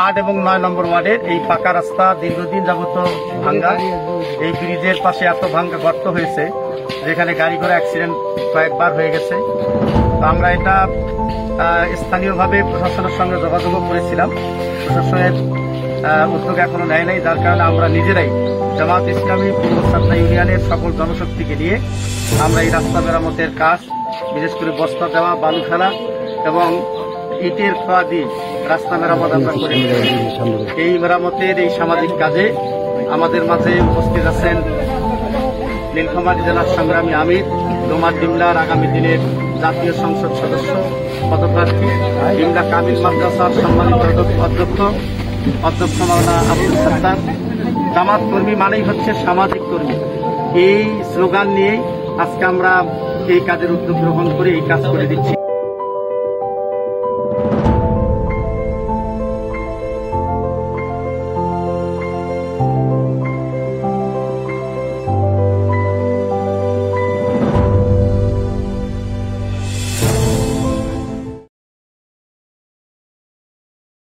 8 এবং 9 নম্বর ওয়ার্ডের এই পাকা রাস্তা দীর্ঘদিন যাবত ভাঙ্গা। এই ব্রিজের পাশে এত ভাঙ্গা গর্ত হয়েছে যেখানে গাড়ি ঘোড়া অ্যাক্সিডেন্ট কয়েকবার হয়ে গেছে। তো আমরা এটা স্থানীয়ভাবে প্রশাসনের সঙ্গে যোগাযোগ করেছিলাম, প্রশাসনের উদ্যোগ এখনো নেয় নাই, যার কারণে আমরা নিজেরাই জামাত ইসলামী পূর্ব সাতনা ইউনিয়নের সকল জনশক্তিকে নিয়ে আমরা এই রাস্তা মেরামতের কাজ, বিশেষ করে বস্তা দেওয়া, বালু ফেলা এবং ইটের খোয়া দিয়ে রাস্তা মেরামত আমরা করি। এই মেরামতের এই সামাজিক কাজে আমাদের মাঝে উপস্থিত আছেন নীলফামারী জেলার সংগ্রামী আমির, ডোমার ডিমলার আগামী দিনের জাতীয় সংসদ সদস্য পদপ্রার্থী, ডিমলা কামিল মাদ্রাসার সম্মানিত অধ্যক্ষ মাওলানা আব্দুল সত্তার। জামাত কর্মী মানেই হচ্ছে সামাজিক কর্মী, এই স্লোগান নিয়েই আজকে আমরা এই কাজের উদ্যোগ গ্রহণ করে এই কাজ করে দিচ্ছি।